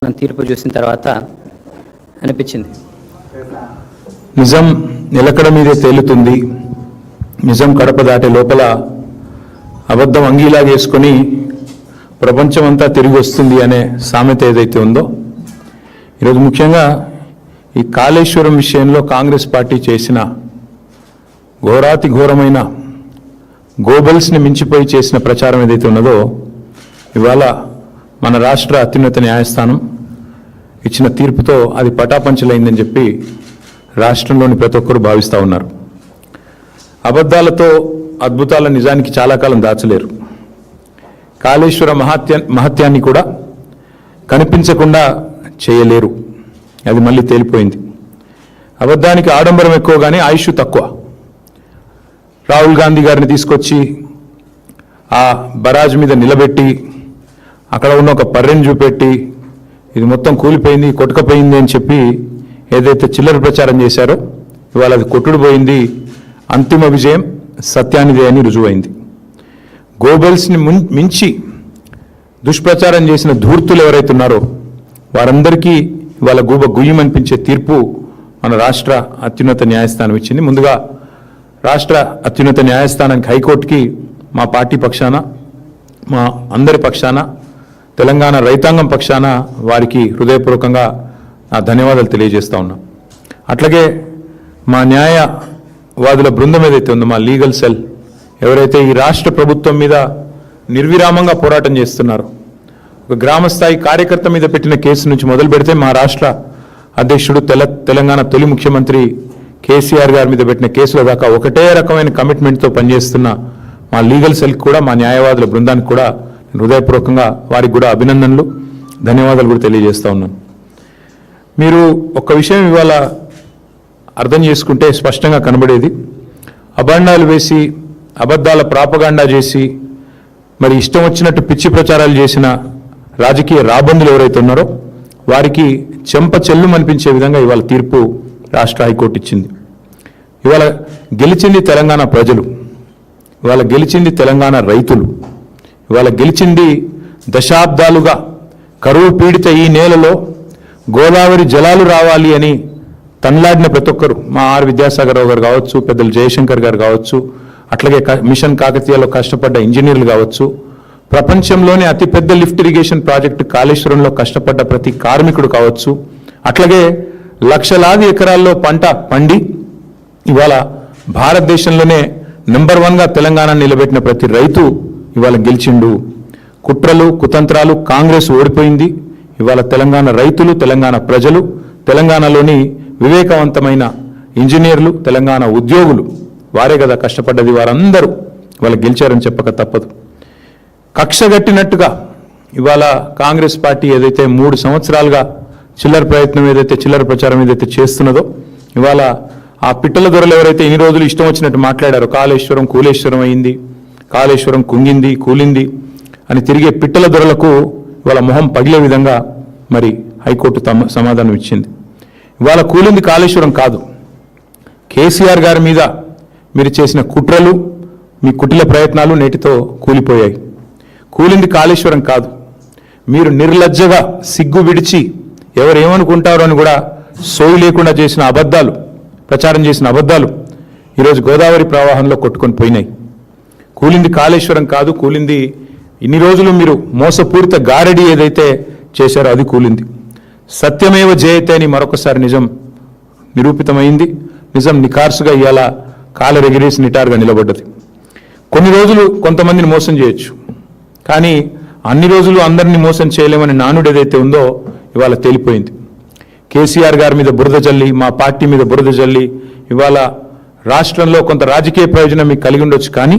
తీర్పు చూసిన తర్వాత అనిపించింది. నిజం నిలకడ మీదే తేలుతుంది. నిజం కడప దాటే లోపల అబద్ధం అంగీలాగేసుకొని ప్రపంచమంతా తిరిగి వస్తుంది అనే సామెత ఏదైతే ఉందో, ఈరోజు ముఖ్యంగా ఈ కాళేశ్వరం విషయంలో కాంగ్రెస్ పార్టీ చేసిన ఘోరాతి ఘోరమైన గోబల్స్ని మించిపోయి చేసిన ప్రచారం ఏదైతే ఉన్నదో, ఇవాళ మన రాష్ట్ర అత్యున్నత న్యాయస్థానం ఇచ్చిన తీర్పుతో అది పటాపంచలైందని చెప్పి రాష్ట్రంలోని ప్రతి ఒక్కరు భావిస్తూ ఉన్నారు. అబద్ధాలతో అద్భుతాల నిజానికి చాలా కాలం దాచలేరు. కాళేశ్వర మహత్యాన్ని కూడా కనిపించకుండా చేయలేరు. అది మళ్ళీ తేలిపోయింది. అబద్ధానికి ఆడంబరం ఎక్కువ కానీ ఆయుష్ తక్కువ. రాహుల్ గాంధీ గారిని తీసుకొచ్చి ఆ బరాజ్ మీద నిలబెట్టి అక్కడ ఉన్న ఒక పర్రెని చూపెట్టి ఇది మొత్తం కూలిపోయింది, కొట్టుకపోయింది అని చెప్పి ఏదైతే చిల్లర ప్రచారం చేశారో, ఇవాళ అది కొట్టుడు పోయింది. అంతిమ విజయం సత్యానిదే అని రుజువైంది. గోబెల్స్ని మించి దుష్ప్రచారం చేసిన ధూర్తులు ఎవరైతే ఉన్నారో వారందరికీ ఇవాళ గుయ్యమనిపించే తీర్పు మన రాష్ట్ర అత్యున్నత న్యాయస్థానం ఇచ్చింది. ముందుగా రాష్ట్ర అత్యున్నత న్యాయస్థానానికి, హైకోర్టుకి మా పార్టీ పక్షాన, మా అందరి పక్షాన, తెలంగాణ రైతాంగం పక్షాన వారికి హృదయపూర్వకంగా నా ధన్యవాదాలు తెలియజేస్తా ఉన్నాం. అట్లాగే మా న్యాయవాదుల బృందం ఏదైతే ఉందో, మా లీగల్ సెల్ ఎవరైతే ఈ రాష్ట్ర ప్రభుత్వం మీద నిర్విరామంగా పోరాటం చేస్తున్నారో, ఒక గ్రామస్థాయి కార్యకర్త మీద పెట్టిన కేసు నుంచి మొదలు పెడితే మా రాష్ట్ర అధ్యక్షుడు తెలంగాణ తొలి ముఖ్యమంత్రి కేసీఆర్ గారి మీద పెట్టిన కేసుల దాకా ఒకటే రకమైన కమిట్మెంట్తో పనిచేస్తున్న మా లీగల్ సెల్ కూడా, మా న్యాయవాదుల బృందానికి కూడా హృదయపూర్వకంగా వారికి కూడా అభినందనలు, ధన్యవాదాలు కూడా తెలియజేస్తూ ఉన్నాను. మీరు ఒక్క విషయం ఇవాళ అర్థం చేసుకుంటే స్పష్టంగా కనబడేది, అభాండాలు వేసి అబద్ధాల ప్రాపగాండా చేసి మరి ఇష్టం వచ్చినట్టు పిచ్చి ప్రచారాలు చేసిన రాజకీయ రాబందులు ఎవరైతే ఉన్నారో వారికి చెంప చెల్లుమనిపించే విధంగా ఇవాళ తీర్పు రాష్ట్ర హైకోర్టు ఇచ్చింది. ఇవాళ గెలిచింది తెలంగాణ ప్రజలు, ఇవాళ గెలిచింది తెలంగాణ రైతులు, ఇవాళ గెలిచింది దశాబ్దాలుగా కరువు పీడిత ఈ నేలలో గోదావరి జలాలు రావాలి అని తన్లాడిన ప్రతి ఒక్కరు, మా ఆర్ విద్యాసాగర్ రావు గారు కావచ్చు, పెద్దలు జయశంకర్ గారు కావచ్చు, అట్లాగే మిషన్ కాకతీయలో కష్టపడ్డ ఇంజనీర్లు కావచ్చు, ప్రపంచంలోనే అతిపెద్ద లిఫ్ట్ ఇరిగేషన్ ప్రాజెక్టు కాళేశ్వరంలో కష్టపడ్డ ప్రతి కార్మికుడు కావచ్చు, అట్లాగే లక్షలాది ఎకరాల్లో పంట పండి ఇవాళ భారతదేశంలోనే నెంబర్ 1గా తెలంగాణ నిలబెట్టిన ప్రతి రైతు ఇవాళ గెలిచిండు. కుట్రలు కుతంత్రాలు కాంగ్రెస్ ఓడిపోయింది. ఇవాళ తెలంగాణ రైతులు, తెలంగాణ ప్రజలు, తెలంగాణలోని వివేకవంతమైన ఇంజనీర్లు, తెలంగాణ ఉద్యోగులు, వారే కదా కష్టపడ్డది, వారందరూ ఇవాళ గెలిచారని చెప్పక తప్పదు. కక్షగట్టినట్టుగా ఇవాళ కాంగ్రెస్ పార్టీ ఏదైతే 3 సంవత్సరాలుగా చిల్లర ప్రచారం ఏదైతే చేస్తున్నదో, ఇవాళ ఆ పిట్టల దొరలు ఎవరైతే ఇన్ని రోజులు ఇష్టం వచ్చినట్టు మాట్లాడారో, కాళేశ్వరం కూలేశ్వరం అయింది, కాళేశ్వరం కుంగింది, కూలింది అని తిరిగే పిట్టల దొరలకు ఇవాళ మొహం పగిలే విధంగా మరి హైకోర్టు సమాధానం ఇచ్చింది. ఇవాళ కూలింది కాళేశ్వరం కాదు, కేసీఆర్ గారి మీద మీరు చేసిన కుట్రలు, మీ కుటిల ప్రయత్నాలు నేటితో కూలిపోయాయి. కూలింది కాళేశ్వరం కాదు, మీరు నిర్లజ్జగా సిగ్గు విడిచి ఎవరేమనుకుంటారో అని కూడా సోయి లేకుండా చేసిన అబద్ధాలు, ప్రచారం చేసిన అబద్ధాలు ఈరోజు గోదావరి ప్రవాహంలో కొట్టుకొని పోయినాయి. కూలింది కాళేశ్వరం కాదు, కూలింది ఇన్ని రోజులు మీరు మోసపూరిత గారడి ఏదైతే చేశారో అది కూలింది. సత్యమేవ జయతే అని మరొకసారి నిజం నిరూపితమైంది. నిజం నిఖార్సుగా ఇవాళ కాలరెగిరేసి నిటారుగా నిలబడ్డది. కొన్ని రోజులు కొంతమందిని మోసం చేయొచ్చు, కానీ అన్ని రోజులు అందరినీ మోసం చేయలేమని నానుడు ఏదైతే ఉందో ఇవాళ తేలిపోయింది. కేసీఆర్ గారి మీద బురద జల్లి, మా పార్టీ మీద బురద జల్లి ఇవాళ రాష్ట్రంలో కొంత రాజకీయ ప్రయోజనం మీకు కలిగి ఉండొచ్చు, కానీ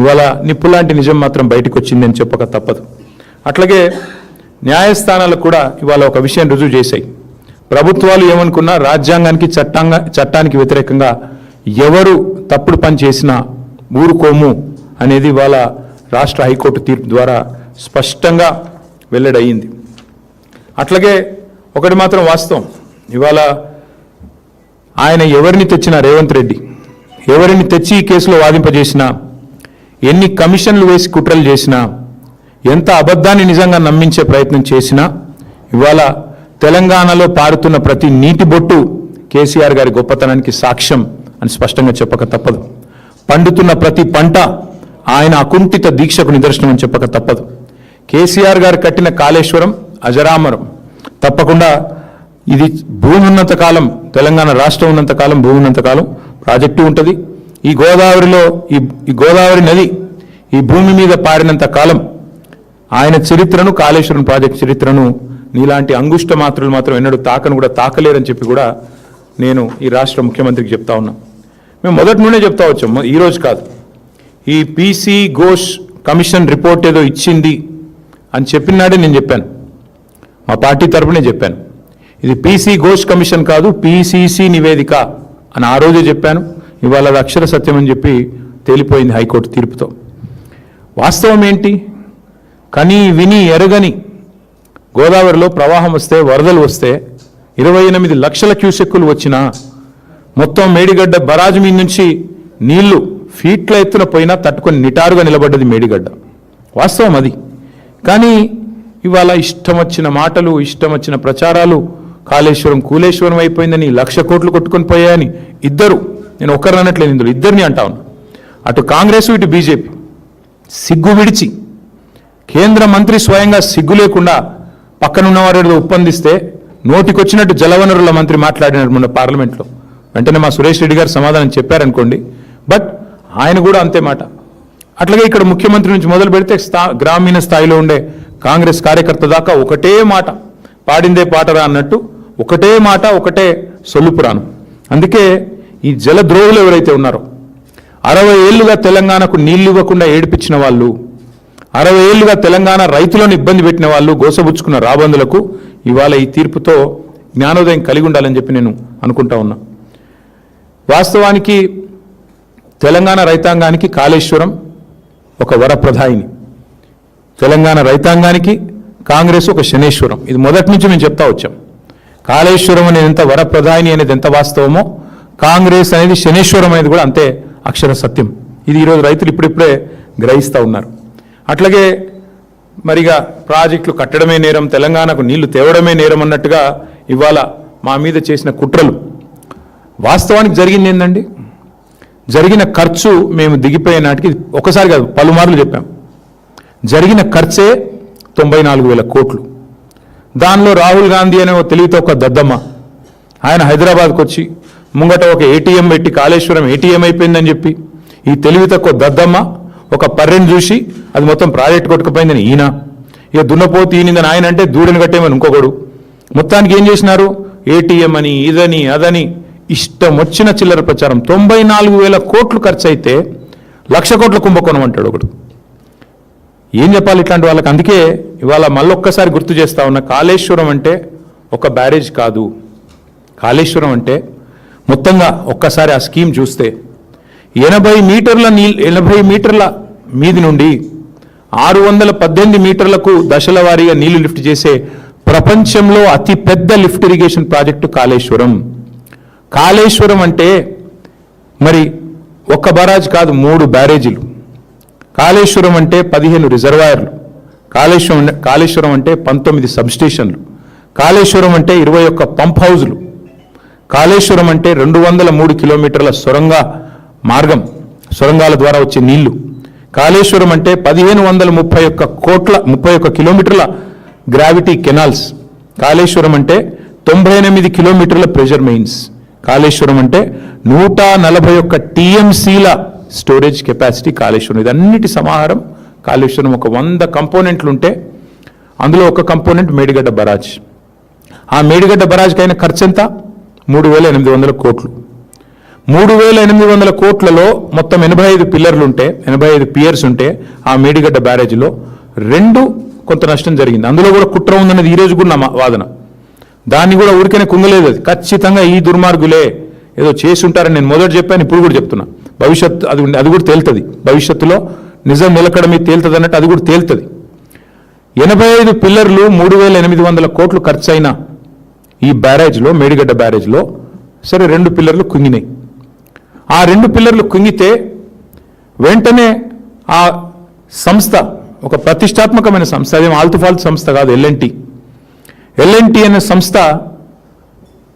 ఇవాళ నిప్పులాంటి నిజం మాత్రం బయటకు వచ్చిందని చెప్పక తప్పదు. అట్లాగే న్యాయస్థానాలు కూడా ఇవాళ ఒక విషయం రుజువు చేశాయి. ప్రభుత్వాలు ఏమనుకున్నా రాజ్యాంగానికి చట్టానికి వ్యతిరేకంగా ఎవరు తప్పుడు పని చేసినా ఊరుకోము అనేది ఇవాళ రాష్ట్ర హైకోర్టు తీర్పు ద్వారా స్పష్టంగా వెల్లడయింది. అట్లాగే ఒకటి మాత్రం వాస్తవం, ఇవాళ ఆయన ఎవరిని తెచ్చినా, రేవంత్ రెడ్డి ఎవరిని తెచ్చి ఈ కేసులో వాదింపజేసినా, ఎన్ని కమిషన్లు వేసి కుట్రలు చేసినా, ఎంత అబద్ధాన్ని నిజంగా నమ్మించే ప్రయత్నం చేసినా ఇవాళ తెలంగాణలో పారుతున్న ప్రతి నీటి బొట్టు కేసీఆర్ గారి గొప్పతనానికి సాక్ష్యం అని స్పష్టంగా చెప్పక తప్పదు. పండుతున్న ప్రతి పంట ఆయన అకుంఠిత దీక్షకు నిదర్శనం అని చెప్పక తప్పదు. కేసీఆర్ గారు కట్టిన కాళేశ్వరం అజరామరం. తప్పకుండా ఇది భూమి ఉన్నంత కాలం, తెలంగాణ రాష్ట్రం ఉన్నంత కాలం, భూమి ఉన్నంత కాలం ప్రాజెక్టు ఉంటుంది. ఈ గోదావరిలో ఈ గోదావరి నది ఈ భూమి మీద పారినంత కాలం ఆయన చరిత్రను, కాళేశ్వరం ప్రాజెక్టు చరిత్రను నీలాంటి అంగుష్ట మాత్రులు మాత్రం ఎన్నడూ తాకను కూడా తాకలేరని చెప్పి కూడా నేను ఈ రాష్ట్ర ముఖ్యమంత్రికి చెప్తా ఉన్నా. మేము మొదటి నుండే చెప్తా వచ్చాం, ఈరోజు కాదు. ఈ పీసీ ఘోష్ కమిషన్ రిపోర్ట్ ఏదో ఇచ్చింది అని చెప్పినాడే నేను చెప్పాను, మా పార్టీ తరఫునే చెప్పాను. ఇది పీసీ ఘోష్ కమిషన్ కాదు, పీసీసీ నివేదిక అని ఆ రోజే చెప్పాను. ఇవాళ అది అక్షర సత్యం అని చెప్పి తేలిపోయింది హైకోర్టు తీర్పుతో. వాస్తవం ఏంటి? కని విని ఎరగని గోదావరిలో ప్రవాహం వస్తే, వరదలు వస్తే 28 లక్షల క్యూసెక్కులు వచ్చినా మొత్తం మేడిగడ్డ బరాజు మీద నుంచి నీళ్లు ఫీట్ల ఎత్తున పోయినా తట్టుకొని నిటారుగా నిలబడ్డది మేడిగడ్డ. వాస్తవం అది. కానీ ఇవాళ ఇష్టం వచ్చిన మాటలు, ఇష్టం వచ్చిన ప్రచారాలు, కాళేశ్వరం కూలేశ్వరం అయిపోయిందని 1,00,000 కోట్లు కొట్టుకొని పోయాయని ఇద్దరు, నేను ఒక్కరు అనట్లేదు, ఇందులో ఇద్దరిని అంటా ఉన్నా, అటు కాంగ్రెస్ ఇటు బీజేపీ సిగ్గు విడిచి కేంద్ర మంత్రి స్వయంగా సిగ్గు లేకుండా పక్కనున్నవారు ఒప్పందిస్తే నోటికొచ్చినట్టు జలవనరుల మంత్రి మాట్లాడినారు మొన్న పార్లమెంట్లో. వెంటనే మా సురేష్ రెడ్డి గారు సమాధానం చెప్పారనుకోండి, బట్ ఆయన కూడా అంతే మాట. అట్లాగే ఇక్కడ ముఖ్యమంత్రి నుంచి మొదలు పెడితే గ్రామీణ స్థాయిలో ఉండే కాంగ్రెస్ కార్యకర్త దాకా ఒకటే మాట, పాడిందే పాటరా అన్నట్టు ఒకటే మాట, ఒకటే సొల్లుపురాణం. అందుకే ఈ జలద్రోహులు ఎవరైతే ఉన్నారో, 60 ఏళ్లుగా తెలంగాణకు నీళ్లు ఇవ్వకుండా ఏడిపించిన వాళ్ళు, 60 ఏళ్లుగా తెలంగాణ రైతులను ఇబ్బంది పెట్టిన వాళ్ళు, గోసబుచ్చుకున్న రాబందులకు ఇవాళ ఈ తీర్పుతో జ్ఞానోదయం కలిగి ఉండాలని చెప్పి నేను అనుకుంటా ఉన్నా. వాస్తవానికి తెలంగాణ రైతాంగానికి కాళేశ్వరం ఒక వరప్రదాయిని, తెలంగాణ రైతాంగానికి కాంగ్రెస్ ఒక శనేశ్వరం. ఇది మొదటి నుంచి మేము చెప్తా వచ్చాం. కాళేశ్వరం అనేది ఎంత వరప్రదాయిని అనేది ఎంత వాస్తవమో, కాంగ్రెస్ అనేది శనేశ్వరం అనేది కూడా అంతే అక్షర సత్యం. ఇది ఈరోజు రైతులు ఇప్పుడిప్పుడే గ్రహిస్తూ ఉన్నారు. అట్లాగే మరిగా ప్రాజెక్టులు కట్టడమే నేరం, తెలంగాణకు నీళ్లు తేవడమే నేరం అన్నట్టుగా ఇవాళ మా మీద చేసిన కుట్రలు. వాస్తవానికి జరిగింది ఏంటండి? జరిగిన ఖర్చు మేము దిగిపోయే నాటికి ఒకసారి కాదు పలుమార్లు చెప్పాం. జరిగిన ఖర్చే 94,000 కోట్లు. దానిలో రాహుల్ గాంధీ అనే ఒక తెలివితో ఒక దద్దమ్మ, ఆయన హైదరాబాద్కు వచ్చి ముంగట ఒక ఏటీఎం పెట్టి కాళేశ్వరం ఏటీఎం అయిపోయిందని చెప్పి ఈ తెలివి తక్కువ దద్దమ్మ ఒక పర్రెని చూసి అది మొత్తం ప్రాజెక్ట్ కొట్టుకుపోయిందని ఈయన, ఇక దున్నపోతు ఈయనిందని ఆయన అంటే దూడని కట్టేమని ఇంకొకడు. మొత్తానికి ఏం చేసినారు? ఏటీఎం అని, ఇదని అదని ఇష్టం వచ్చిన చిల్లర ప్రచారం. 94,000 కోట్లు ఖర్చు అయితే 1,00,000 కోట్ల కుంభకోణం అంటాడు ఒకడు. ఏం చెప్పాలి ఇట్లాంటి వాళ్ళకి? అందుకే ఇవాళ మళ్ళొక్కసారి గుర్తు చేస్తా ఉన్నా, కాళేశ్వరం అంటే ఒక బ్యారేజ్ కాదు. కాళేశ్వరం అంటే మొత్తంగా ఒక్కసారి ఆ స్కీమ్ చూస్తే 80 మీటర్ల మీది నుండి 618 మీటర్లకు దశల వారీగా నీళ్లు లిఫ్ట్ చేసే ప్రపంచంలో అతి పెద్ద lift irrigation project Kaleshwaram. Kaleshwaram అంటే మరి ఒక్క బరాజ్ కాదు, 3 బ్యారేజీలు. కాళేశ్వరం అంటే 15 రిజర్వాయర్లు. కాళేశ్వరం అంటే 19 సబ్స్టేషన్లు. కాళేశ్వరం అంటే 21 పంప్ హౌజులు. కాళేశ్వరం అంటే 203 కిలోమీటర్ల సొరంగాల ద్వారా వచ్చే నీళ్లు. కాళేశ్వరం అంటే 1,531 కిలోమీటర్ల గ్రావిటీ కెనాల్స్. కాళేశ్వరం అంటే 98 కిలోమీటర్ల ప్రెషర్ మెయిన్స్. కాళేశ్వరం అంటే 141 టీఎంసీల స్టోరేజ్ కెపాసిటీ కాళేశ్వరం. ఇదన్నిటి సమాహారం కాళేశ్వరం. ఒక 100 కంపోనెంట్లు ఉంటే అందులో ఒక కంపోనెంట్ మేడిగడ్డ బరాజ్. ఆ మేడిగడ్డ బరాజ్కి అయిన ఖర్చు ఎంత? 3,800 కోట్లు. 3,800 కోట్లలో మొత్తం 85 పిల్లర్లు ఉంటే, 85 పియర్స్ ఉంటే ఆ మేడిగడ్డ బ్యారేజ్లో 2 కొంత నష్టం జరిగింది. అందులో కూడా కుట్ర ఉందనేది ఈ రోజు కూడా నా వాదన. దాన్ని కూడా ఊరికనే కుంగలేదు. అది ఖచ్చితంగా ఈ దుర్మార్గులే ఏదో చేసి ఉంటారని నేను మొదటి చెప్పాను, ఇప్పుడు కూడా చెప్తున్నా. భవిష్యత్తు అది కూడా తేలుతుంది. భవిష్యత్తులో నిజం నిలకడ మీద తేలుతుంది అన్నట్టు అది కూడా తేలుతుంది. 85 పిల్లర్లు 3,800 కోట్లు ఖర్చు అయిన ఈ బ్యారేజ్లో, మేడిగడ్డ బ్యారేజ్లో సరే 2 పిల్లర్లు కుంగినాయి. ఆ 2 పిల్లర్లు కుంగితే వెంటనే ఆ సంస్థ, ఒక ప్రతిష్టాత్మకమైన సంస్థ, అదేం ఆల్తుఫాల్తు సంస్థ కాదు, L&T L&T అనే సంస్థ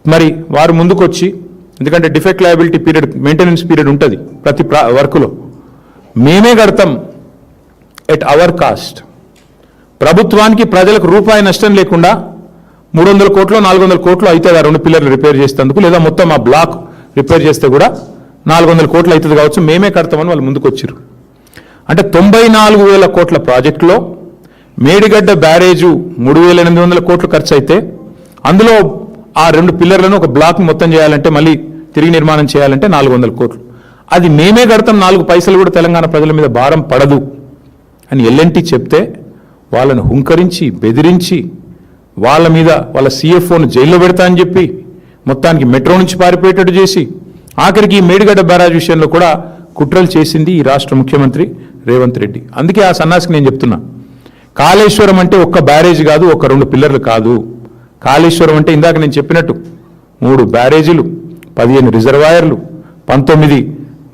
మరి వారు ముందుకొచ్చి, ఎందుకంటే defect liability period, maintenance period ఉంటుంది ప్రతి వర్కులో, మేమే కడతాం ఎట్ అవర్ కాస్ట్, ప్రభుత్వానికి ప్రజలకు రూపాయి నష్టం లేకుండా 300 కోట్లు 400 కోట్లు అవుతుంది ఆ 2 పిల్లర్లు రిపేర్ చేసేందుకు, లేదా మొత్తం ఆ బ్లాక్ రిపేర్ చేస్తే కూడా 400 కోట్లు అవుతుంది కావచ్చు, మేమే కడతామని వాళ్ళు ముందుకు వచ్చారు. అంటే 94,000 కోట్ల ప్రాజెక్టులో మేడిగడ్డ బ్యారేజు 3,800 కోట్లు ఖర్చు అయితే, అందులో ఆ 2 పిల్లర్లను ఒక బ్లాక్ మొత్తం చేయాలంటే, మళ్ళీ తిరిగి నిర్మాణం చేయాలంటే 400 కోట్లు. అది మేమే కడతాం, 4 పైసలు కూడా తెలంగాణ ప్రజల మీద భారం పడదు అని L&T చెప్తే, వాళ్ళను హుంకరించి బెదిరించి వాళ్ళ మీద వాళ్ళ CFOను జైల్లో పెడతా అని చెప్పి మొత్తానికి మెట్రో నుంచి పారిపోయేటట్టు చేసి, ఆఖరికి ఈ మేడిగడ్డ బ్యారేజ్ విషయంలో కూడా కుట్రలు చేసింది ఈ రాష్ట్ర ముఖ్యమంత్రి రేవంత్ రెడ్డి. అందుకే ఆ సన్నాసికి నేను చెప్తున్నా, కాళేశ్వరం అంటే ఒక్క బ్యారేజ్ కాదు, ఒక 2 పిల్లర్లు కాదు. కాళేశ్వరం అంటే ఇందాక నేను చెప్పినట్టు 3 బ్యారేజీలు, 15 రిజర్వాయర్లు, 19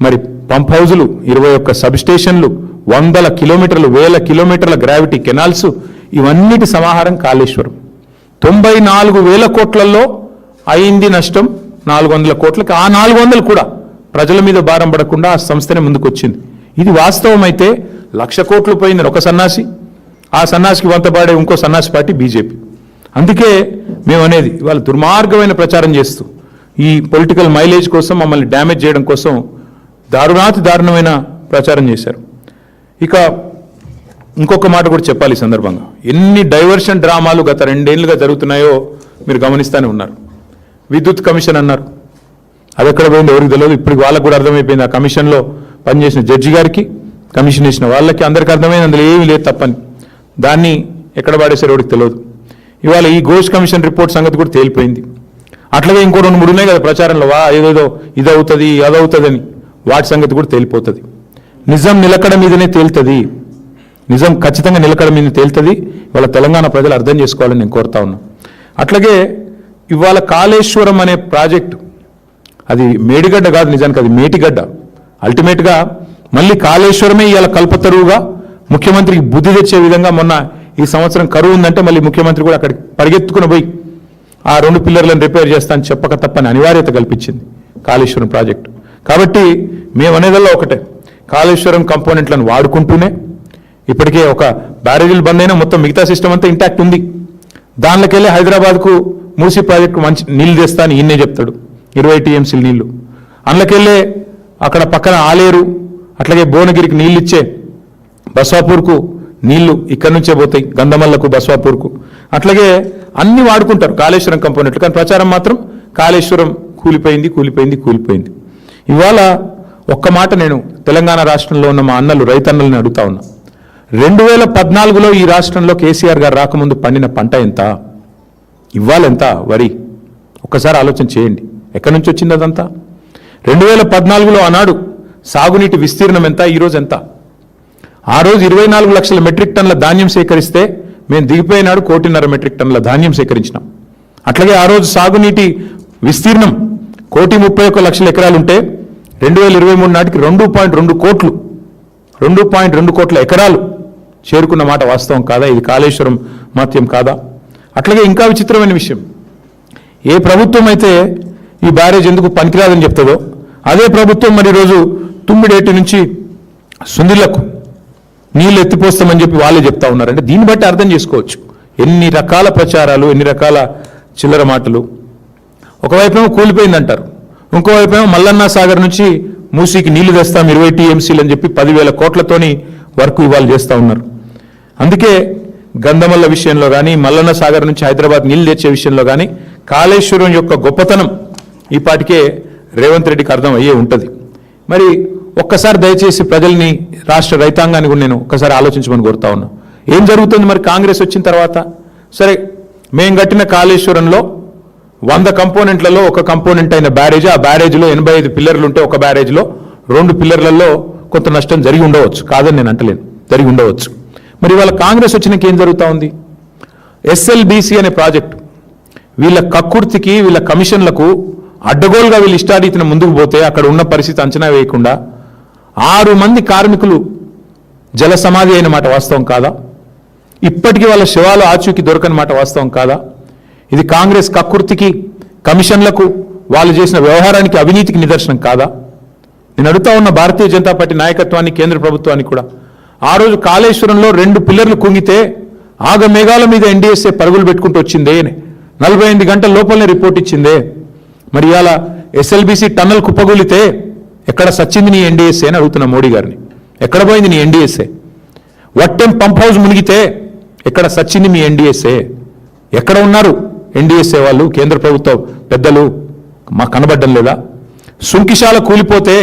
మరి పంప్ హౌజులు, 21 సబ్ స్టేషన్లు, 100 కిలోమీటర్లు, 1000 కిలోమీటర్ల గ్రావిటీ కెనాల్స్, ఇవన్నిటి సమాహారం కాళేశ్వరం. 94,000 కోట్లలో అయింది నష్టం 400 కోట్లకి. ఆ 400 కూడా ప్రజల మీద భారం పడకుండా ఆ సంస్థనే ముందుకు వచ్చింది. ఇది వాస్తవం అయితే 1,00,000 కోట్లు పోయింది ఒక సన్నాసి, ఆ సన్నాసికి వంతపాడే ఇంకో సన్నాసి పార్టీ బీజేపీ. అందుకే మేము అనేది, ఇవాళ దుర్మార్గమైన ప్రచారం చేస్తూ ఈ పొలిటికల్ మైలేజ్ కోసం మమ్మల్ని డ్యామేజ్ చేయడం కోసం దారుణమైన ప్రచారం చేశారు. ఇక ఇంకొక మాట కూడా చెప్పాలి ఈ సందర్భంగా, ఎన్ని డైవర్షన్ డ్రామాలు గత 2 ఏళ్లుగా జరుగుతున్నాయో మీరు గమనిస్తూనే ఉన్నారు. విద్యుత్ కమిషన్ అన్నారు, అది ఎక్కడ పోయింది ఎవరికి తెలియదు. ఇప్పుడు వాళ్ళకు కూడా అర్థమైపోయింది, ఆ కమిషన్లో పనిచేసిన జడ్జి గారికి, కమిషన్ వేసిన వాళ్ళకి అందరికీ అర్థమైంది అందులో ఏమీ లేదు తప్పని. దాన్ని ఎక్కడ పాడేశారు ఎవరికి తెలియదు. ఇవాళ ఈ ఘోష్ కమిషన్ రిపోర్ట్ సంగతి కూడా తేలిపోయింది. అట్లాగే ఇంకో 2-3 ఉన్నాయి కదా ప్రచారంలో, ఏదేదో ఇదవుతుంది అదవుతుందని, వాటి సంగతి కూడా తేలిపోతుంది. నిజం నిలకడ మీదనే తేలుతుంది, నిజం ఖచ్చితంగా నిలకడ మీద తేలుతుంది. ఇవాళ తెలంగాణ ప్రజలు అర్థం చేసుకోవాలని నేను కోరుతా ఉన్నా. అట్లాగే ఇవాళ కాళేశ్వరం అనే ప్రాజెక్టు, అది మేడిగడ్డ కాదు, నిజానికి అది మేటిగడ్డ. అల్టిమేట్గా మళ్ళీ కాళేశ్వరమే ఇవాళ కల్పతరువుగా ముఖ్యమంత్రికి బుద్ధి తెచ్చే విధంగా, మొన్న ఈ సంవత్సరం కరువు ఉందంటే మళ్ళీ ముఖ్యమంత్రి కూడా అక్కడికి పరిగెత్తుకుని పోయి ఆ 2 పిల్లర్లను రిపేర్ చేస్తానని చెప్పక తప్పని అనివార్యత కల్పించింది కాళేశ్వరం ప్రాజెక్టు. కాబట్టి మేము అనేదల్లా ఒకటే, కాళేశ్వరం కంపోనెంట్లను వాడుకుంటూనే ఇప్పటికే ఒక బ్యారేజీలు బంద్ అయినా మొత్తం మిగతా సిస్టమ్ అంతా ఇంటాక్ట్ ఉంది. దానిలోకి వెళ్ళి హైదరాబాద్కు మూసీ ప్రాజెక్టు మంచి నీళ్లు తెస్తా అని ఈయనే చెప్తాడు, 20 TMCల నీళ్లు. అందులోకెళ్ళే అక్కడ పక్కన ఆలేరు, అట్లాగే భువనగిరికి నీళ్ళు ఇచ్చే బస్వాపూర్కు నీళ్లు ఇక్కడి నుంచే పోతాయి, గంధమల్లకు బస్వాపూర్కు. అట్లాగే అన్ని వాడుకుంటారు కాళేశ్వరం కంపోనెంట్లు, కానీ ప్రచారం మాత్రం కాళేశ్వరం కూలిపోయింది. ఇవాళ ఒక్క మాట నేను తెలంగాణ రాష్ట్రంలో ఉన్న మా అన్నలు, రైతన్నల్ని అడుగుతా ఉన్నా, 2014లో ఈ రాష్ట్రంలో కేసీఆర్ గారు రాకముందు పండిన పంట ఎంత, ఇవాళ ఎంత వరి? ఒక్కసారి ఆలోచన చేయండి, ఎక్కడి నుంచి వచ్చింది అదంతా? 2014లో ఆనాడు సాగునీటి విస్తీర్ణం ఎంత, ఈరోజు ఎంత? ఆ రోజు 24 లక్షల మెట్రిక్ టన్నుల ధాన్యం సేకరిస్తే మేము దిగిపోయినాడు 1.5 మెట్రిక్ టన్నుల ధాన్యం సేకరించినాం. అట్లాగే ఆ రోజు సాగునీటి విస్తీర్ణం 1,31 లక్షల ఎకరాలు ఉంటే 2023 నాటికి 2.2 కోట్ల ఎకరాలు చేరుకున్న మాట వాస్తవం కాదా? ఇది కాళేశ్వరం మాత్యం కాదా? అట్లాగే ఇంకా విచిత్రమైన విషయం, ఏ ప్రభుత్వం అయితే ఈ బ్యారేజ్ ఎందుకు పనికిరాదని చెప్తుందో అదే ప్రభుత్వం మరి ఈరోజు తుమ్మిడేటి నుంచి సుందిళ్లకు నీళ్ళు ఎత్తిపోస్తామని చెప్పి వాళ్ళే చెప్తా ఉన్నారు. అంటే దీన్ని బట్టి అర్థం చేసుకోవచ్చు ఎన్ని రకాల ప్రచారాలు, ఎన్ని రకాల చిల్లర మాటలు. ఒకవైపేమో కూలిపోయిందంటారు, ఇంకోవైపేమో మల్లన్న సాగర్ నుంచి మూసీకి నీళ్లు తెస్తాం 20 TMCలు అని చెప్పి 10,000 కోట్లతోని వర్క్ ఇవాళ చేస్తూ ఉన్నారు. అందుకే గంధమల్ల విషయంలో కానీ, మల్లన్న సాగర్ నుంచి హైదరాబాద్ నీళ్లు తెచ్చే విషయంలో కానీ కాళేశ్వరం యొక్క గొప్పతనం ఈ పాటికే రేవంత్ రెడ్డికి అర్థం అయ్యే ఉంటుంది. మరి ఒక్కసారి దయచేసి ప్రజల్ని, రాష్ట్ర రైతాంగాన్ని కూడా నేను ఒక్కసారి ఆలోచించమని కోరుతా ఉన్నా. ఏం జరుగుతుంది మరి కాంగ్రెస్ వచ్చిన తర్వాత? సరే, మేము కట్టిన కాళేశ్వరంలో 100 కంపోనెంట్లలో ఒక కంపోనెంట్ అయిన బ్యారేజ్, ఆ బ్యారేజ్లో 85 పిల్లర్లు ఉంటే ఒక బ్యారేజ్లో 2 పిల్లర్లలో కొంత నష్టం జరిగి ఉండవచ్చు, కాదని నేను అంటలేను, జరిగి ఉండవచ్చు. మరి వాళ్ళ కాంగ్రెస్ వచ్చినాక ఏం జరుగుతూ ఉంది? SLBC అనే ప్రాజెక్టు, వీళ్ళ కక్కుర్తికి, వీళ్ళ కమిషన్లకు అడ్డగోలుగా వీళ్ళు ఇష్టారీతిన ముందుకు పోతే అక్కడ ఉన్న పరిస్థితి అంచనా వేయకుండా 6 మంది కార్మికులు జల సమాధి అయిన మాట వాస్తవం కాదా? ఇప్పటికీ వాళ్ళ శవాలు ఆచూకీ దొరకని మాట వాస్తవం కాదా? ఇది కాంగ్రెస్ కక్కుర్తికి, కమిషన్లకు, వాళ్ళు చేసిన వ్యవహారానికి, అవినీతికి నిదర్శనం కాదా? నేను అడుగుతా ఉన్న భారతీయ జనతా పార్టీ నాయకత్వాన్ని, కేంద్ర ప్రభుత్వాన్ని కూడా, ఆ రోజు కాళేశ్వరంలో 2 పిల్లర్లు కుంగితే ఆగమేఘాల మీద ఎన్డీఎస్ఏ పరుగులు పెట్టుకుంటూ వచ్చిందే, 48 గంటల లోపలనే రిపోర్ట్ ఇచ్చిందే. మరి ఇవాళ ఎస్ఎల్బీసీ టన్నల్ కుప్పగూలితే ఎక్కడ సచ్చింది నీ ఎన్డీఎస్ఏ అని అడుగుతున్నా మోడీ గారిని. ఎక్కడ పోయింది నీ ఎన్డీఎస్ఏ? వట్టెం పంప్ హౌస్ మునిగితే ఎక్కడ సచ్చింది మీ ఎన్డీఎస్ఏ? ఎక్కడ ఉన్నారు ఎన్డీఎస్ఏ వాళ్ళు, కేంద్ర ప్రభుత్వ పెద్దలు? మాకు కనబడ్డం లేదా? సుంకిశాల కూలిపోతే,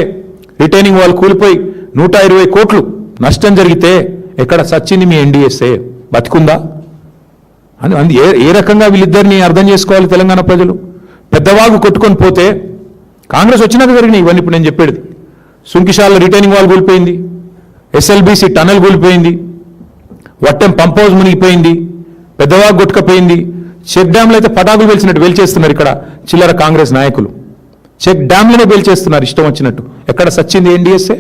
రిటైనింగ్ వాళ్ళు కూలిపోయి 120 కోట్లు నష్టం జరిగితే ఎక్కడ సచ్చింది మీ ఎన్డీఎస్ఏ? బతికుందా? అని ఏ రకంగా వీళ్ళిద్దరిని అర్థం చేసుకోవాలి తెలంగాణ ప్రజలు? పెద్దవాగు కొట్టుకొని పోతే కాంగ్రెస్ వచ్చినాక జరిగినాయి ఇవన్నీ. ఇప్పుడు నేను చెప్పేది, సుంకిశాల రిటైనింగ్ వాల్ కూలిపోయింది, ఎస్ఎల్బీసీ టన్నల్ కూలిపోయింది, వట్టెం పంప్ హౌస్ మునిగిపోయింది, పెద్దవాగు కొట్టుకపోయింది, చెక్ డ్యాంలు అయితే పటాకులు వెలిచినట్టు వెలిచేస్తున్నారు ఇక్కడ చిల్లర కాంగ్రెస్ నాయకులు. చెక్ డ్యాంలనే వెలిచేస్తున్నారు ఇష్టం వచ్చినట్టు. ఎక్కడ సచ్చింది ఎన్డీఎస్ఏ?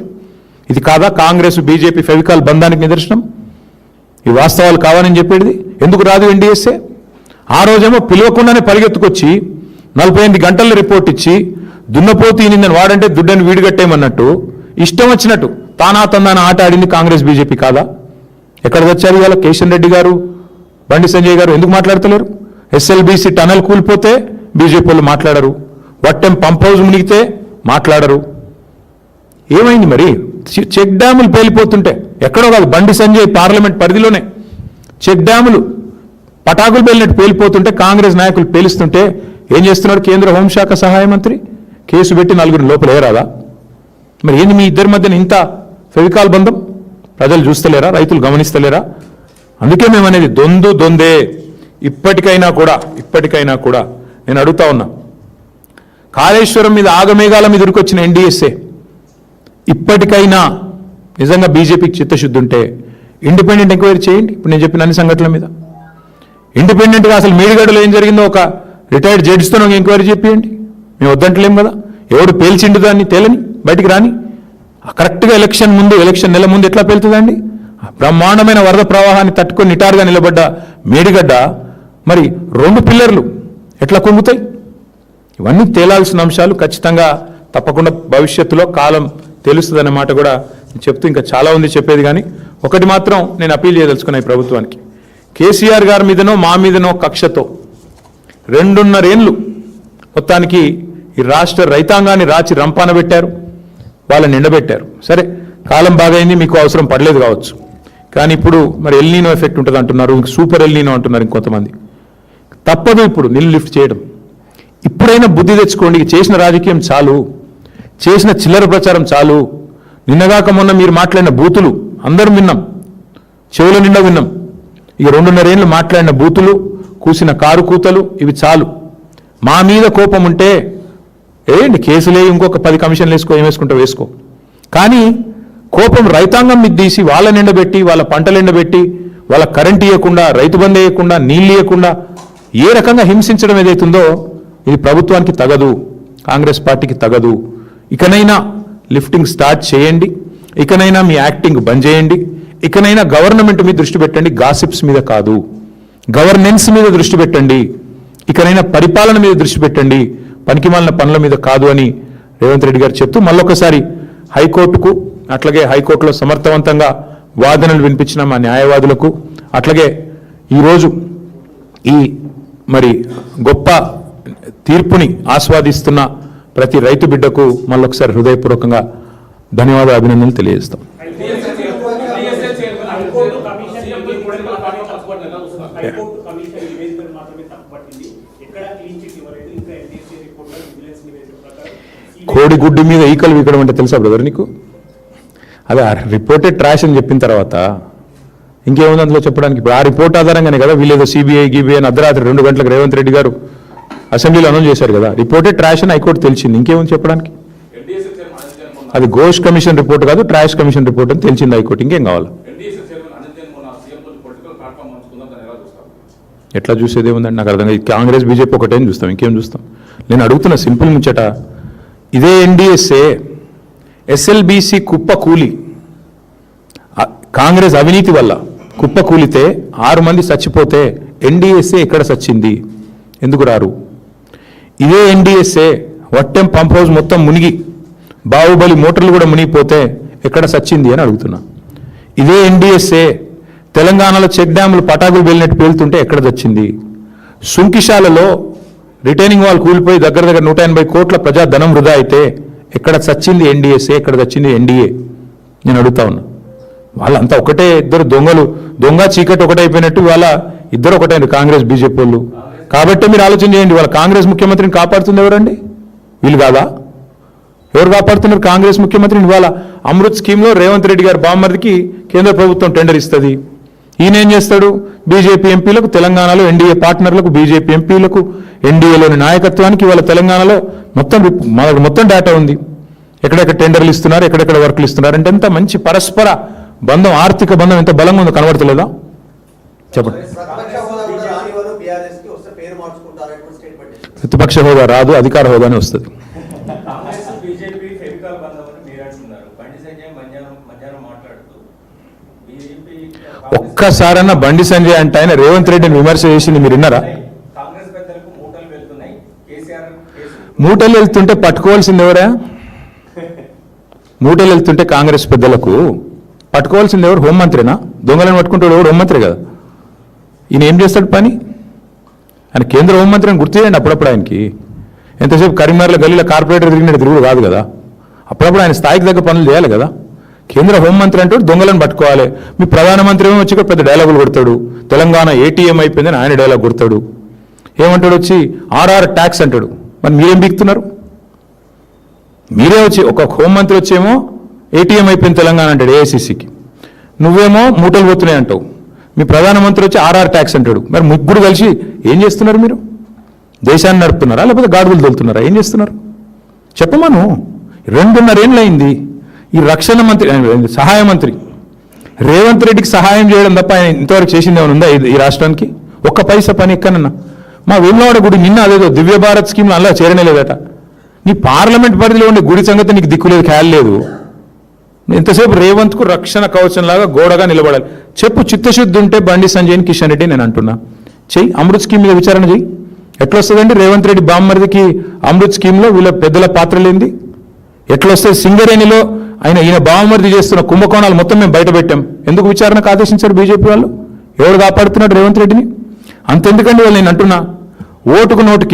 ఇది కాదా కాంగ్రెస్ బీజేపీ ఫెవికాల్ బంధానికి నిదర్శనం? ఈ వాస్తవాలు కావాలని చెప్పేది. ఎందుకు రాదు ఎన్డీఎస్ఏ? ఆ రోజేమో పిలవకుండానే పరిగెత్తుకొచ్చి 48 గంటల్లో రిపోర్ట్ ఇచ్చి దున్నపోతు నిందని వాడంటే దుడ్డని వీడిగట్టేయమన్నట్టు ఇష్టం వచ్చినట్టు తానా తందాన ఆట ఆడింది కాంగ్రెస్ బీజేపీ కాదా? ఎక్కడ వచ్చారు ఇవాళ కిషన్ రెడ్డి గారు, బండి సంజయ్ గారు? ఎందుకు మాట్లాడతలేరు? ఎస్ఎల్బీసీ టనల్ కూలిపోతే బీజేపీ వాళ్ళు మాట్లాడరు, వట్టెం పంప్ హౌస్ మునిగితే మాట్లాడరు. ఏమైంది మరి? చెక్ డ్యాములు పేలిపోతుంటే, ఎక్కడో కాదు బండి సంజయ్ పార్లమెంట్ పరిధిలోనే చెక్ డ్యాములు పటాకులు పేలినట్టు పేలిపోతుంటే కాంగ్రెస్ నాయకులు పేలుస్తుంటే ఏం చేస్తున్నాడు కేంద్ర హోంశాఖ సహాయ మంత్రి? కేసు పెట్టి 4 లోపల ఏరాదా? మరి ఏంది మీ ఇద్దరి మధ్యన ఇంత ఫెవికాల్ బంధం? ప్రజలు చూస్తలేరా? రైతులు గమనిస్తలేరా? అందుకే మేము అనేది దొందే. ఇప్పటికైనా కూడా నేను అడుగుతా ఉన్నా, కాళేశ్వరం మీద ఆగమేఘాల మీద ఉరికొచ్చిన ఎన్డీఎస్ఏ ఇప్పటికైనా నిజంగా బీజేపీకి చిత్తశుద్ధి ఉంటే ఇండిపెండెంట్ ఎంక్వైరీ చేయండి. ఇప్పుడు నేను చెప్పిన అన్ని సంఘటనల మీద ఇండిపెండెంట్గా అసలు మేడిగడ్డలో ఏం జరిగిందో ఒక రిటైర్డ్ జడ్జితో ఎంక్వైరీ చేపియండి. మేము వద్దంటలేం కదా. ఎవడు పేల్చిండు దాన్ని తేలని, బయటికి రాని. కరెక్ట్గా ఎలక్షన్ నెల ముందు ఎట్లా పేలుతుందండి? బ్రహ్మాండమైన వరద ప్రవాహాన్ని తట్టుకొని నిటారుగా నిలబడ్డ మేడిగడ్డ మరి 2 పిల్లర్లు ఎట్లా కుంగుతాయి? ఇవన్నీ తేలాల్సిన అంశాలు. ఖచ్చితంగా తప్పకుండా భవిష్యత్తులో కాలం తెలుస్తుందన్న మాట కూడా చెప్తూ ఇంకా చాలా ఉంది చెప్పేది. కానీ ఒకటి మాత్రం నేను అపీల్ చేయదలుచుకున్నా ఈ ప్రభుత్వానికి, కేసీఆర్ గారి మీదనో మా మీదనో కక్షతో 2.5 ఏళ్ళు మొత్తానికి ఈ రాష్ట్ర రైతాంగాన్ని రాచి రంపాన పెట్టారు, వాళ్ళని ఎండబెట్టారు. సరే, కాలం బాగైంది, మీకు అవసరం పడలేదు కావచ్చు. కానీ ఇప్పుడు మరి ఎల్నీనో ఎఫెక్ట్ ఉంటుంది అంటున్నారు, సూపర్ ఎల్నీనో అంటున్నారు ఇంకొంతమంది. తప్పదు ఇప్పుడు నీళ్ళు లిఫ్ట్ చేయడం. ఇప్పుడైనా బుద్ధి తెచ్చుకోండి. చేసిన రాజకీయం చాలు, చేసిన చిల్లర ప్రచారం చాలు. నిన్నగాక మొన్న మీరు మాట్లాడిన బూతులు అందరం విన్నాం, చెవుల నిండా విన్నాం. ఇక 2.5 ఏళ్ళు మాట్లాడిన బూతులు, కూసిన కారు కూతలు ఇవి చాలు. మా మీద కోపం ఉంటే ఏంటి కేసులే, ఇంకొక 10 కమిషన్లు ఏం వేసుకుంటా వేసుకో. కానీ కోపం రైతాంగం మీద తీసి వాళ్ళని ఎండబెట్టి, వాళ్ళ పంటలు ఎండబెట్టి, వాళ్ళ కరెంట్ ఇవ్వకుండా, రైతు బంద్ వేయకుండా, నీళ్ళు ఇవ్వకుండా ఏ రకంగా హింసించడం ఏదైతుందో ఇది ప్రభుత్వానికి తగదు, కాంగ్రెస్ పార్టీకి తగదు. ఇకనైనా లిఫ్టింగ్ స్టార్ట్ చేయండి, ఇకనైనా మీ యాక్టింగ్ బంద్ చేయండి, ఇకనైనా గవర్నమెంట్ మీద దృష్టి పెట్టండి, గాసిప్స్ మీద కాదు. గవర్నెన్స్ మీద దృష్టి పెట్టండి, ఇకనైనా పరిపాలన మీద దృష్టి పెట్టండి, పనికిమాలిన పనుల మీద కాదు అని రేవంత్ రెడ్డి గారు చెప్తూ మళ్ళొకసారి హైకోర్టుకు, అట్లాగే హైకోర్టులో సమర్థవంతంగా వాదనలు వినిపించిన మా న్యాయవాదులకు, అట్లాగే ఈరోజు ఈ మరి గొప్ప తీర్పుని ఆస్వాదిస్తున్న ప్రతి రైతు బిడ్డకు మళ్ళొకసారి హృదయపూర్వకంగా ధన్యవాదాలు, అభినందనలు తెలియజేస్తాం. కోడిగుడ్డు మీద ఈకలు వీకడం అంటే తెలుసా బ్రదర్ నీకు? అదే రిపోర్టెడ్ ట్రాష్ అని చెప్పిన తర్వాత ఇంకేముంది అందులో చెప్పడానికి? ఇప్పుడు ఆ రిపోర్ట్ ఆధారంగానే కదా వీళ్ళేదో సిబిఐ గీబీఐ అని అర్ధరాత్రి 2 గంటలకు రేవంత్ రెడ్డి గారు అసెంబ్లీలో అనౌన్స్ చేశారు కదా. రిపోర్టెడ్ ట్రాష్ అని హైకోర్టు తెలిసింది, ఇంకేముంది చెప్పడానికి? అది ఘోష్ కమిషన్ రిపోర్ట్ కాదు, ట్రాష్ కమిషన్ రిపోర్ట్ అని తెలిసింది హైకోర్టు. ఇంకేం కావాలి? ఎట్లా చూసేది ఏముందండి నాకు అర్థం కాదు. కాంగ్రెస్ బీజేపీ ఒకటేం చూస్తాం, ఇంకేం చూస్తాం? నేను అడుగుతున్న సింపుల్ ముచ్చట, ఇదే ఎన్డీఎస్ఏ ఎస్ఎల్బీసీ కుప్ప కూలి, కాంగ్రెస్ అవినీతి వల్ల కుప్ప కూలితే 6 మంది చచ్చిపోతే ఎన్డీఎస్ఏ ఎక్కడ సచ్చింది? ఎందుకు రారు? ఇదే ఎన్డీఎస్ఏ వట్టెం పంప్ హౌస్ మొత్తం మునిగి బాహుబలి మోటార్లు కూడా మునిగిపోతే ఎక్కడ సచ్చింది అని అడుగుతున్నా. ఇదే ఎన్డీఎస్ఏ తెలంగాణలో చెక్ డ్యాములు పటాకులు వెళ్ళినట్టు పేలుతుంటే ఎక్కడ చచ్చింది? సుంకిశాలలో రిటైనింగ్ వాల్ కూలిపోయి దగ్గర 180 కోట్ల ప్రజాధనం వృధా అయితే ఎక్కడ చచ్చింది ఎన్డీఎస్ఏ, ఎక్కడ చచ్చింది ఎన్డీఏ? నేను అడుగుతా ఉన్నా. వాళ్ళంతా ఒకటే, ఇద్దరు దొంగ చీకటి ఒకటైపోయినట్టు వాళ్ళ ఇద్దరు ఒకటైంది, కాంగ్రెస్ బీజేపీ వాళ్ళు. కాబట్టి మీరు ఆలోచన చేయండి, వాళ్ళ కాంగ్రెస్ ముఖ్యమంత్రిని కాపాడుతుంది ఎవరండి? వీళ్ళు కాదా? ఎవరు కాపాడుతున్నారు కాంగ్రెస్ ముఖ్యమంత్రిని? ఇవాళ అమృత్ స్కీమ్లో రేవంత్ రెడ్డి గారి బామ్మర్దికి కేంద్ర ప్రభుత్వం టెండర్ ఇస్తుంది. ఈయన ఏం చేస్తాడు? బీజేపీ ఎంపీలకు, తెలంగాణలో ఎన్డీఏ పార్ట్నర్లకు, బీజేపీ ఎంపీలకు, ఎన్డీఏలోని నాయకత్వానికి ఇవాళ తెలంగాణలో మొత్తం డేటా ఉంది. ఎక్కడెక్కడ టెండర్లు ఇస్తున్నారు, ఎక్కడెక్కడ వర్క్లు ఇస్తున్నారు అంటే ఎంత మంచి పరస్పర బంధం, ఆర్థిక బంధం ఎంత బలంగా ఉందో కనబడతలేదా? చెప్పండి. ప్రతిపక్ష హోదా రాదు, అధికార హోదానే వస్తుంది. ఒక్కసారన్నా బండి సంజయ్ అంటే ఆయన రేవంత్ రెడ్డిని విమర్శ చేసింది మీరు విన్నారా? మూటలు వెళ్తుంటే పట్టుకోవాల్సింది ఎవరా? మూటలు వెళ్తుంటే కాంగ్రెస్ పెద్దలకు పట్టుకోవాల్సింది ఎవరు? హోంమంత్రినా? దొంగలను పట్టుకుంటాడు ఎవరు? హోంమంత్రి కదా. ఈయన ఏం చేస్తాడు పని? ఆయన కేంద్ర హోంమంత్రిని గుర్తు చేయండి అప్పుడప్పుడు. ఆయనకి ఎంతసేపు కరీంనగర్లో గల్లీలో కార్పొరేటర్ తిరిగినట్టు తిరుగుడు కాదు కదా. అప్పుడప్పుడు ఆయన స్థాయికి దగ్గర పనులు చేయాలి కదా. కేంద్ర హోంమంత్రి అంటే దొంగలను పట్టుకోవాలి. మీ ప్రధానమంత్రి ఏమో వచ్చి పెద్ద డైలాగులు కొడతాడు. తెలంగాణ ఏటీఎం అయిపోయిందని ఆయన డైలాగ్ కొడతాడు. ఏమంటాడు వచ్చి ఆర్ఆర్ ట్యాక్స్ అంటాడు. మరి మీరేం బిగుతున్నారు? మీరే వచ్చి ఒక హోంమంత్రి వచ్చేమో ఏటీఎం అయిపోయింది తెలంగాణ అంటాడు ఏఐసిసికి, నువ్వేమో మూటలు పోతున్నాయి అంటావు. మీ ప్రధానమంత్రి వచ్చి ఆర్ఆర్ ట్యాక్స్ అంటాడు. మరి ముగ్గురు కలిసి ఏం చేస్తున్నారు? మీరు దేశాన్ని నడుపుతున్నారా లేకపోతే గాడుగులు తోలుతున్నారా? ఏం చేస్తున్నారు చెప్పమను. 2.5 ఏళ్ళు అయింది ఈ రక్షణ మంత్రి, సహాయ మంత్రి రేవంత్ రెడ్డికి సహాయం చేయడం తప్ప ఆయన ఇంతవరకు చేసింది ఏమైనా ఉందా ఈ రాష్ట్రానికి? ఒక్క పైసా పని ఎక్కనన్నా? మా వేములవాడ గుడి నిన్న అదేదో దివ్య భారత్ స్కీమ్లో అలా చేరనేలేదట. నీ పార్లమెంట్ పరిధిలో ఉండే గుడి సంగతి నీకు దిక్కులేదు, ఖయాలు లేదు. ఎంతసేపు రేవంత్కు రక్షణ కవచంలాగా గోడగా నిలబడాలి. చెప్పు, చిత్తశుద్ధి ఉంటే బండి సంజయ్, కిషన్ రెడ్డి నేను అంటున్నా చెయ్యి. అమృత్ స్కీమ్ మీద విచారణ చెయ్యి. ఎట్లా వస్తుందండి రేవంత్ రెడ్డి బామ్మర్దికి అమృత్ స్కీమ్లో వీళ్ళ పెద్దల పాత్ర లేనిది? ఎట్లా వస్తుంది? సింగరేణిలో ఈయన బామ్మర్ది చేస్తున్న కుంభకోణాలు మొత్తం మేము బయట పెట్టాం. ఎందుకు విచారణకు ఆదేశించారు బీజేపీ వాళ్ళు? ఎవరు కాపాడుతున్నాడు రేవంత్ రెడ్డిని? అంతెందుకండి వాళ్ళు, నేను అంటున్నా ఓటుకు నోటు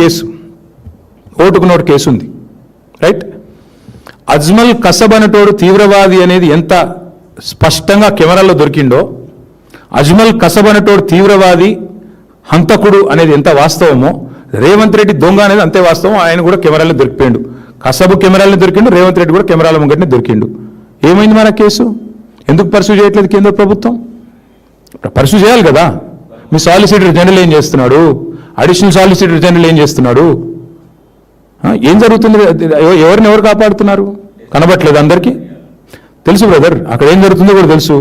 కేసు ఉంది, రైట్? అజ్మల్ కసబ్ అనేటోడు తీవ్రవాది అనేది ఎంత స్పష్టంగా కెమెరాల్లో దొరికిండో, అజ్మల్ కసబ్ అనేటోడు తీవ్రవాది, హంతకుడు అనేది ఎంత వాస్తవమో, రేవంత్ రెడ్డి దొంగ అనేది అంతే వాస్తవం. ఆయన కూడా కెమెరాల్లో దొరికిపోయాడు. కసబు కెమెరాలను దొరికిండు, రేవంత్ రెడ్డి కూడా కెమెరాల ముంగటిని దొరికిండు. ఏమైంది మన కేసు? ఎందుకు పర్సూ చేయట్లేదు కేంద్ర ప్రభుత్వం? పర్సూ చేయాలి కదా. మీ సాలిసిటర్ జనరల్ ఏం చేస్తున్నాడు? అడిషనల్ సాలిసిటర్ జనరల్ ఏం చేస్తున్నాడు? ఏం జరుగుతుంది? ఎవరిని ఎవరు కాపాడుతున్నారు? కనబట్లేదు అందరికీ? తెలుసు బ్రదర్, అక్కడ ఏం జరుగుతుందో కూడా తెలుసు.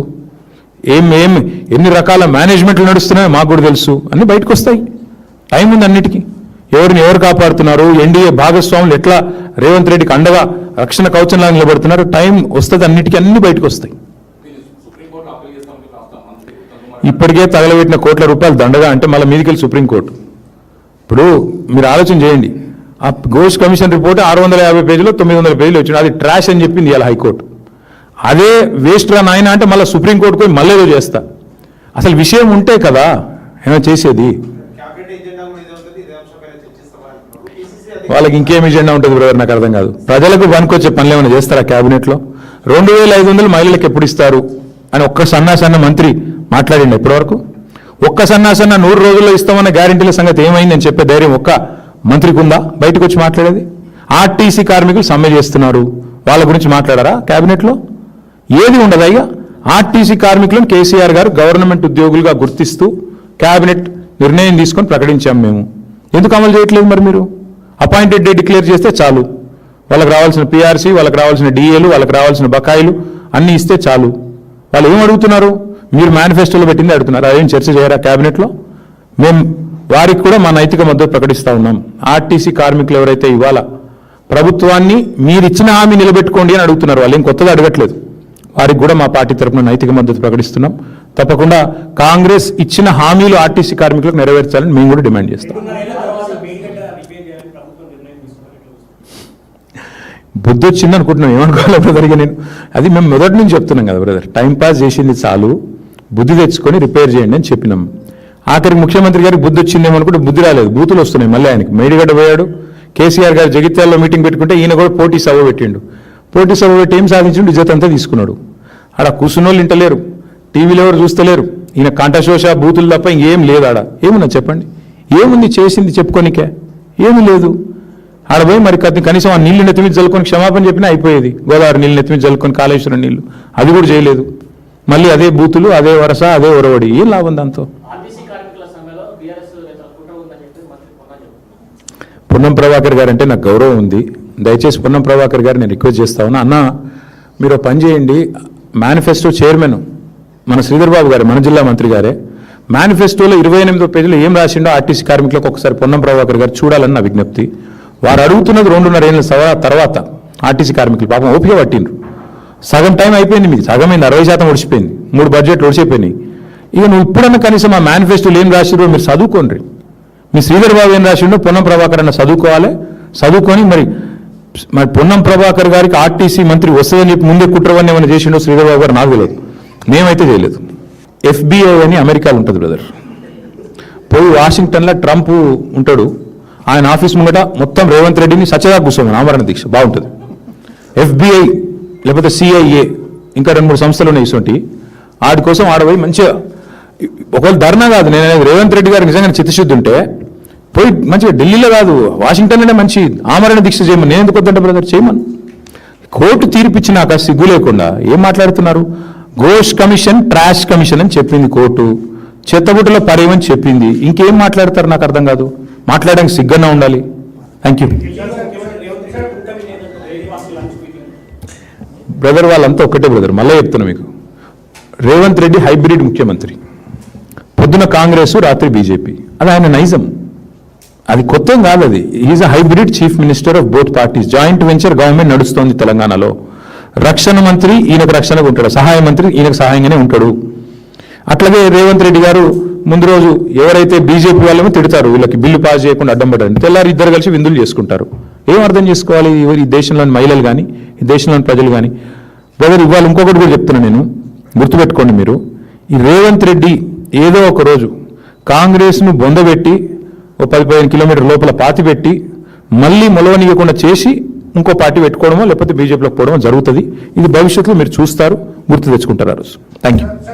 ఎన్ని రకాల మేనేజ్మెంట్లు నడుస్తున్నాయో మాకు కూడా తెలుసు. అన్నీ బయటకు వస్తాయి. టైం ఉంది అన్నిటికీ. ఎవరిని ఎవరు కాపాడుతున్నారు? ఎన్డీఏ భాగస్వాములు ఎట్లా రేవంత్ రెడ్డికి అండగా రక్షణ కవచంలా నిలబడుతున్నారు? టైం వస్తుంది, అన్నిటికీ అన్ని బయటకు వస్తాయి. ఇప్పటికే తగలబెట్టిన కోట్ల రూపాయలు దండగా అంటే మళ్ళీ మీదికెళ్ళి సుప్రీంకోర్టు. ఇప్పుడు మీరు ఆలోచన చేయండి, ఆ ఘోష్ కమిషన్ రిపోర్ట్ 650 పేజీలో 900 పేజీలు వచ్చింది. అది ట్రాష్ అని చెప్పింది ఇవాళ హైకోర్టు. అదే వేస్ట్ రా నాయన అంటే మళ్ళీ సుప్రీంకోర్టుకు పోయి మళ్ళీ ఏదో చేస్తా. అసలు విషయం ఉంటే కదా ఏమైనా చేసేది. వాళ్ళకి ఇంకేం ఎజెండా ఉంటుంది బ్రదర్? నాకు అర్థం కాదు. ప్రజలకు పనికొచ్చే పనులు ఏమైనా చేస్తారా క్యాబినెట్లో? 2500 మహిళలకు ఎప్పుడు ఇస్తారు అని ఒక్క సన్న మంత్రి మాట్లాడిండి ఇప్పటివరకు? ఒక్క సన్న 100 రోజుల్లో ఇస్తామన్న గ్యారెంటీల సంగతి ఏమైందని చెప్పే ధైర్యం ఒక్క మంత్రికి ఉందా బయటకు వచ్చి మాట్లాడేది? ఆర్టీసీ కార్మికులు సమ్మె చేస్తున్నారు, వాళ్ళ గురించి మాట్లాడారా క్యాబినెట్లో? ఏది ఉండదు అయ్యా. ఆర్టీసీ కార్మికులను కేసీఆర్ గారు గవర్నమెంట్ ఉద్యోగులుగా గుర్తిస్తూ క్యాబినెట్ నిర్ణయం తీసుకొని ప్రకటించాం మేము. ఎందుకు అమలు చేయట్లేదు మరి మీరు? అపాయింటెడ్ డే డిక్లేర్ చేస్తే చాలు. వాళ్ళకి రావాల్సిన పీఆర్సీ, వాళ్ళకి రావాల్సిన డిఏలు, వాళ్ళకి రావాల్సిన బకాయిలు అన్నీ ఇస్తే చాలు. వాళ్ళు ఏం అడుగుతున్నారు? మీరు మేనిఫెస్టోలో పెట్టింది అడుగుతున్నారు. అదేం చర్చ చేయరా క్యాబినెట్లో? మేము వారికి కూడా మా నైతిక మద్దతు ప్రకటిస్తూ ఉన్నాం. ఆర్టీసీ కార్మికులు ఎవరైతే ఇవాళ ప్రభుత్వాన్ని మీరు ఇచ్చిన హామీ నిలబెట్టుకోండి అని అడుగుతున్నారు, వాళ్ళు ఏం కొత్తగా అడగట్లేదు. వారికి కూడా మా పార్టీ తరఫున నైతిక మద్దతు ప్రకటిస్తున్నాం. తప్పకుండా కాంగ్రెస్ ఇచ్చిన హామీలు ఆర్టీసీ కార్మికులకు నెరవేర్చాలని మేము కూడా డిమాండ్ చేస్తాం. బుద్ధి వచ్చింది అనుకుంటున్నాం, ఏమనుకోవాలి బ్రదర్? ఇక నేను అది మేము మొదటి నుంచి చెప్తున్నాం కదా బ్రదర్, టైంపాస్ చేసింది చాలు, బుద్ధి తెచ్చుకొని రిపేర్ చేయండి అని చెప్పినాం. ఆఖరికి ముఖ్యమంత్రి గారికి బుద్ధి వచ్చిందేమో అనుకుంటే బుద్ధి రాలేదు, బూతులు వస్తున్నాయి మళ్ళీ ఆయనకి. మేడిగడ్డ పోయాడు, కేసీఆర్ గారు జగిత్యాలలో మీటింగ్ పెట్టుకుంటే ఈయన కూడా పోటీ సభ పెట్టిండు. పోటీ సభ పెట్టి ఏం సాధించిండు? ఇజ్జత్ అంతా తీసుకున్నాడు. ఆడ కూర్చున్నోళ్ళు ఇంటలేరు, టీవీలో ఎవరు చూస్తలేరు, ఈయన కంఠశోష బూతులు తప్ప ఇంకేం లేదు ఆడ. ఏమున్నా చెప్పండి, ఏముంది చేసింది చెప్పుకోనికే? ఏమీ లేదు. ఆడ పోయి మరి కనీసం ఆ నీళ్లు నెత్తిమీద జల్లుకొని క్షమాపణ చెప్పినా అయిపోయేది. గోదావరి నీళ్ళు నెత్తిమీద జల్లుకొని కాళేశ్వరం నీళ్లు, అది కూడా చేయలేదు. మళ్ళీ అదే బూతులు, అదే వరస, అదే ఒరవడి. ఏం లాభం దాంతో? పొన్నం ప్రభాకర్ గారు అంటే నాకు గౌరవం ఉంది. దయచేసి పొన్నం ప్రభాకర్ గారు నేను రిక్వెస్ట్ చేస్తా ఉన్నా, అన్న మీరు పని చేయండి, మేనిఫెస్టో చైర్మన్ మన శ్రీధర్ బాబు గారు, మన జిల్లా మంత్రి గారే, మేనిఫెస్టోలో 28వ పేజీలో ఏం రాసిండో ఆర్టీసీ కార్మికులకు ఒకసారి పొన్నం ప్రభాకర్ గారు చూడాలని నా విజ్ఞప్తి. వారు అడుగుతున్నది 2.5 ఏళ్ళ తర్వాత ఆర్టీసీ కార్మికులు పాపం ఓపిక పట్టిండ్రు. సగం టైం అయిపోయింది, మీకు సగమైంది, 60% ఒడిచిపోయింది, 3 బడ్జెట్లు ఒడిచిపోయినాయి. ఇక నువ్వు ఇప్పుడన్నా కనీసం ఆ మేనిఫెస్టోలో ఏం రాసిరో మీరు చదువుకోండి. మీ శ్రీధర్ బాబు ఏం రాసిండో పొన్నం ప్రభాకర్ అన్న చదువుకోవాలి. చదువుకొని మరి పొన్నం ప్రభాకర్ గారికి ఆర్టీసీ మంత్రి వస్తుందని చెప్పి ముందే కుట్రవన్నీ ఏమైనా చేసిండో శ్రీధర్ బాబు గారు నాకు తెలియదు, మేమైతే చేయలేదు. FBI అని అమెరికాలో ఉంటుంది బ్రదర్. పోయి వాషింగ్టన్లో ట్రంప్ ఉంటాడు, ఆయన ఆఫీస్ ముంగట మొత్తం రేవంత్ రెడ్డిని సత్యదా కూర్చోమని ఆమరణ దీక్ష, బాగుంటుంది. FBI లేకపోతే CIA ఇంకా 2-3 సంస్థలు ఉన్నాయి ఇటువంటి, వాటి కోసం ఆడపోయి మంచిగా ఒకవేళ ధర్నా కాదు, నేను అనేది రేవంత్ రెడ్డి గారికి నిజంగా చిత్తశుద్ధి ఉంటే పోయి మంచిగా ఢిల్లీలో కాదు వాషింగ్టన్లోనే మంచి ఆమరణ దీక్ష చేయమని. నేను ఎందుకు వద్దంటే బ్రదర్, చేయమని. కోర్టు తీర్పిచ్చినాక సిగ్గు లేకుండా ఏం మాట్లాడుతున్నారు? ఘోష్ కమిషన్, ట్రాష్ కమిషన్ అని చెప్పింది కోర్టు, చెత్తబుట్టలో పరేమని చెప్పింది. ఇంకేం మాట్లాడతారు నాకు అర్థం కాదు. మాట్లాడడానికి సిగ్గన్నా ఉండాలి. Thank you brother. వాళ్ళంతా ఒక్కటే బ్రదర్, మళ్ళీ చెప్తున్నా మీకు, రేవంత్ రెడ్డి హైబ్రిడ్ ముఖ్యమంత్రి, పొద్దున కాంగ్రెస్ రాత్రి బీజేపీ, అది ఆయన నైజం, అది కొత్త కాదు. అది is a hybrid chief minister of both parties. Joint venture government నడుస్తోంది తెలంగాణలో. రక్షణ మంత్రి ఈయనకు రక్షణగా ఉంటాడు, సహాయ మంత్రి ఈయనకు సహాయంగానే ఉంటాడు. అట్లాగే రేవంత్ రెడ్డి గారు ముందు రోజు ఎవరైతే బీజేపీ వాళ్ళేమో తిడతారు, వీళ్ళకి బిల్లు పాస్ చేయకుండా అడ్డం పడండి, తెల్లారి ఇద్దరు కలిసి విందులు చేసుకుంటారు. ఏం అర్థం చేసుకోవాలి ఈ దేశంలోని మహిళలు కానీ ఈ దేశంలోని ప్రజలు కానీ? బ్రదర్ ఇవాళ ఇంకొకటి కూడా చెప్తున్నాను నేను, గుర్తుపెట్టుకోండి మీరు, ఈ రేవంత్ రెడ్డి ఏదో ఒక రోజు కాంగ్రెస్ను బొందబెట్టి ఓ 10-15 కిలోమీటర్ లోపల పాతి పెట్టి మళ్ళీ మొలవనీయకుండా చేసి ఇంకో పార్టీ పెట్టుకోవడమో లేకపోతే బీజేపీలోకి పోవడమో జరుగుతుంది. ఇది భవిష్యత్తులో మీరు చూస్తారు, గుర్తు తెచ్చుకుంటారు ఆ రోజు. Thank you.